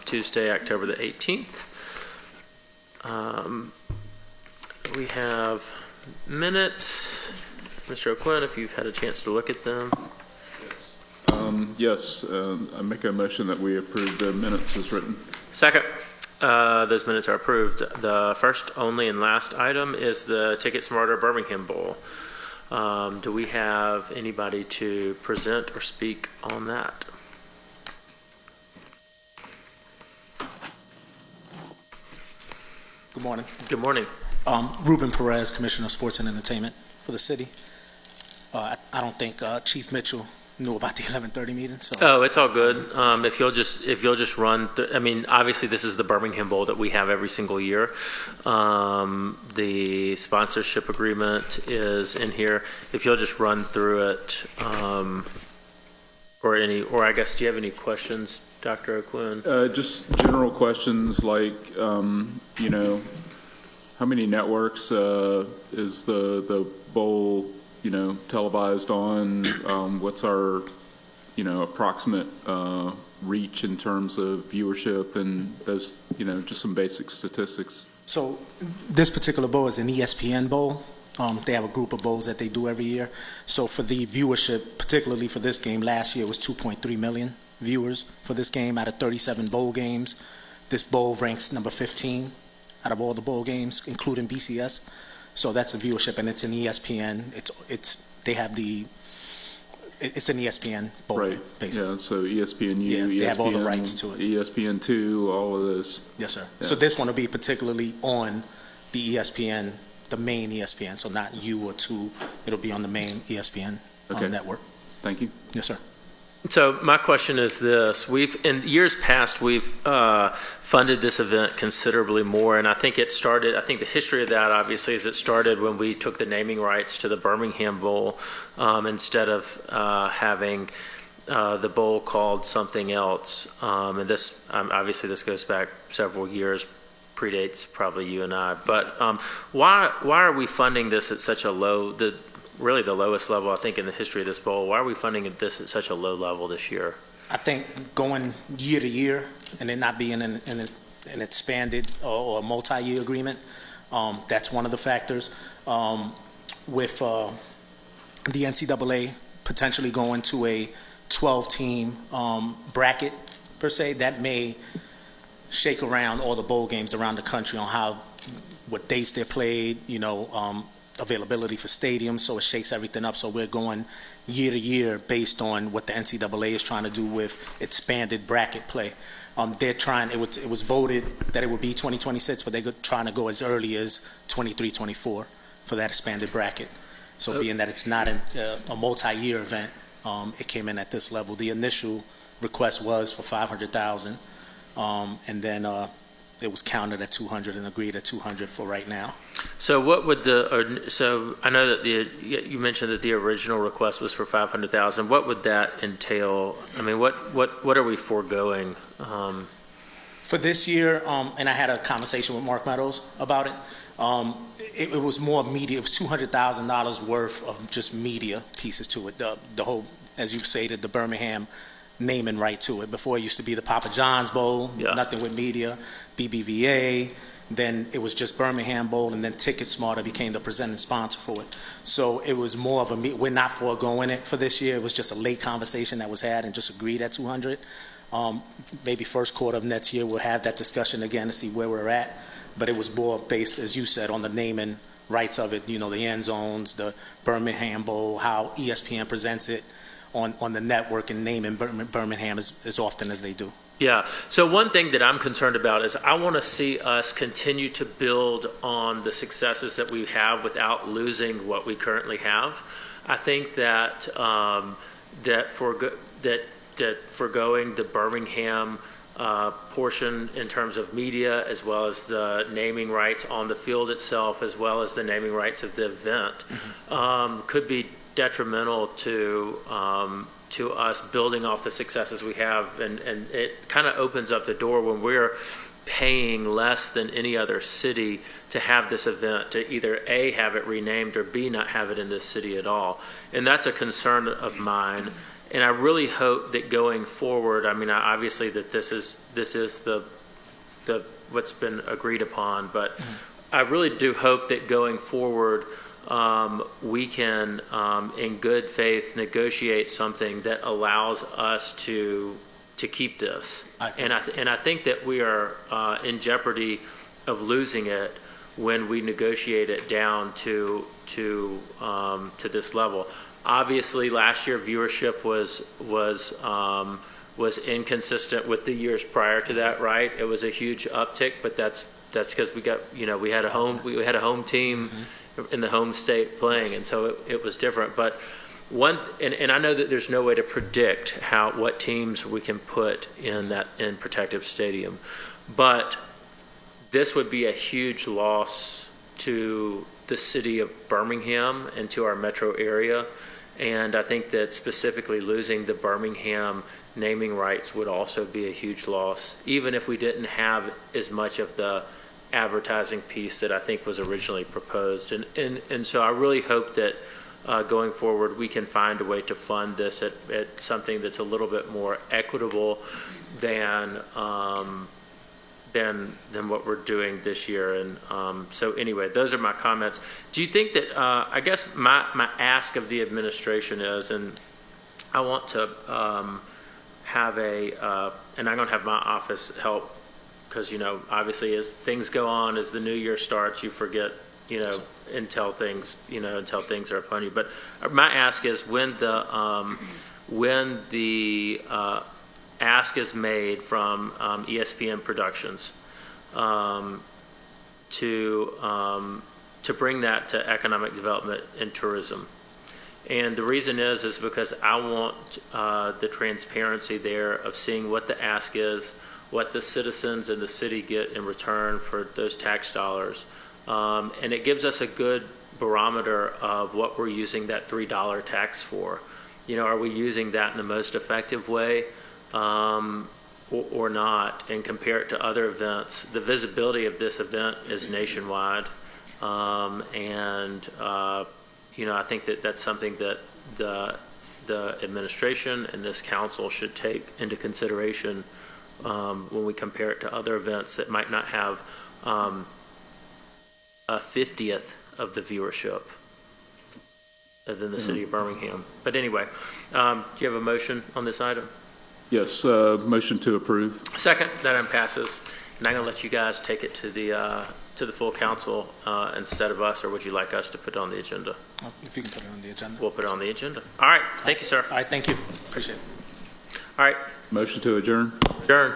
Tuesday, October the 18th. We have minutes. Mr. O'Quinn, if you've had a chance to look at them. Yes, I make a motion that we approve the minutes as written. Second. Those minutes are approved. The first, only, and last item is the Ticket Smarter Birmingham Bowl. Do we have anybody to present or speak on that? Good morning. Good morning. Ruben Perez, Commissioner of Sports and Entertainment for the city. I don't think Chief Mitchell knew about the 11:30 meeting. So. Oh, it's all good. If you'll just run. I mean, obviously, this is the Birmingham Bowl that we have every single year. The sponsorship agreement is in here. If you'll just run through it, or I guess, do you have any questions, Dr. O'Quinn? Just general questions like, how many networks is the bowl, televised on? What's our, approximate reach in terms of viewership and those, just some basic statistics? So this particular bowl is an ESPN bowl. They have a group of bowls that they do every year. So for the viewership, particularly for this game, last year it was 2.3 million viewers for this game out of 37 bowl games. This bowl ranks number 15 out of all the bowl games, including BCS. So that's the viewership, and it's an ESPN. It's an ESPN bowl, right? Basically. Yeah. So ESPNU, yeah, they ESPN, have all the rights to it. ESPN2, all of this. Yes, sir. Yeah. So this one will be particularly on the ESPN, the main ESPN. So not U or 2. It'll be on the main ESPN network. Thank you. Yes, sir. So my question is this: in years past, we've funded this event considerably more, and I think it started. I think the history of that, obviously, is it started when we took the naming rights to the Birmingham Bowl instead of having the bowl called something else. And this, obviously, this goes back several years, predates probably you and I. But why are we funding this at such a low? Really the lowest level, I think, in the history of this bowl. Why are we funding this at such a low level this year? I think going year to year and it not being an expanded or a multi-year agreement, that's one of the factors. With the NCAA potentially going to a 12-team bracket, per se, that may shake around all the bowl games around the country on what dates they're played, availability for stadiums, so it shakes everything up. So we're going year to year based on what the NCAA is trying to do with expanded bracket play. They're trying. It was voted that it would be 2026, but they're trying to go as early as 23-24 for that expanded bracket. So being that it's not a multi-year event, it came in at this level. The initial request was for $500,000, and then it was counted at 200 and agreed at 200 for right now. So what would so I know that you mentioned that the original request was for 500,000. What would that entail? I mean, what are we foregoing? For this year, and I had a conversation with Mark Meadows about it. It was more media. It was $200,000 worth of just media pieces to it. The whole, as you stated, the Birmingham naming right to it. Before it used to be the Papa John's Bowl, nothing with media, BBVA, then it was just Birmingham Bowl, and then Ticket Smarter became the presenting sponsor for it. So it was more of we're not foregoing it for this year. It was just a late conversation that was had and just agreed at 200. Maybe first quarter of next year we'll have that discussion again to see where we're at. But it was more based, as you said, on the naming rights of it, the end zones, the Birmingham Bowl, how ESPN presents it on the network and naming Birmingham as often as they do. Yeah. So one thing that I'm concerned about is I want to see us continue to build on the successes that we have without losing what we currently have. I think that forgoing the Birmingham portion in terms of media, as well as the naming rights on the field itself, as well as the naming rights of the event, could be detrimental to us building off the successes we have, and it kind of opens up the door when we're paying less than any other city to have this event, to either A, have it renamed, or B, not have it in this city at all. And that's a concern of mine. And I really hope that going forward, I mean, obviously that this is the what's been agreed upon, but I really do hope that going forward, we can, in good faith, negotiate something that allows us to keep this. And I think that we are in jeopardy of losing it when we negotiate it down to this level. Obviously, last year viewership was inconsistent with the years prior to that, right? It was a huge uptick, but that's because we had a home team in the home state playing, and so it was different. But and I know that there's no way to predict what teams we can put in Protective Stadium, but this would be a huge loss to the city of Birmingham and to our metro area. And I think that specifically losing the Birmingham naming rights would also be a huge loss, even if we didn't have as much of the advertising piece that I think was originally proposed. And so I really hope that going forward we can find a way to fund this at something that's a little bit more equitable than what we're doing this year. And so anyway, those are my comments. Do you think that, I guess my ask of the administration is, and I want to have and I'm going to have my office help, because, obviously as things go on, as the new year starts, you forget, until things are upon you. But my ask is when the ask is made from ESPN Productions to bring that to economic development and tourism. And the reason is because I want the transparency there of seeing what the ask is, what the citizens and the city get in return for those tax dollars. And it gives us a good barometer of what we're using that $3 tax for. Are we using that in the most effective way or not, and compare it to other events? The visibility of this event is nationwide. I think that that's something that the administration and this council should take into consideration when we compare it to other events that might not have a 50th of the viewership than the city of Birmingham. But anyway, do you have a motion on this item? Yes, motion to approve. Second. That item passes. And I'm going to let you guys take it to the full council instead of us, or would you like us to put it on the agenda? If you can put it on the agenda. We'll put it on the agenda. All right. Thank you, sir. All right, thank you. Appreciate it. All right. Motion to adjourn. Adjourned.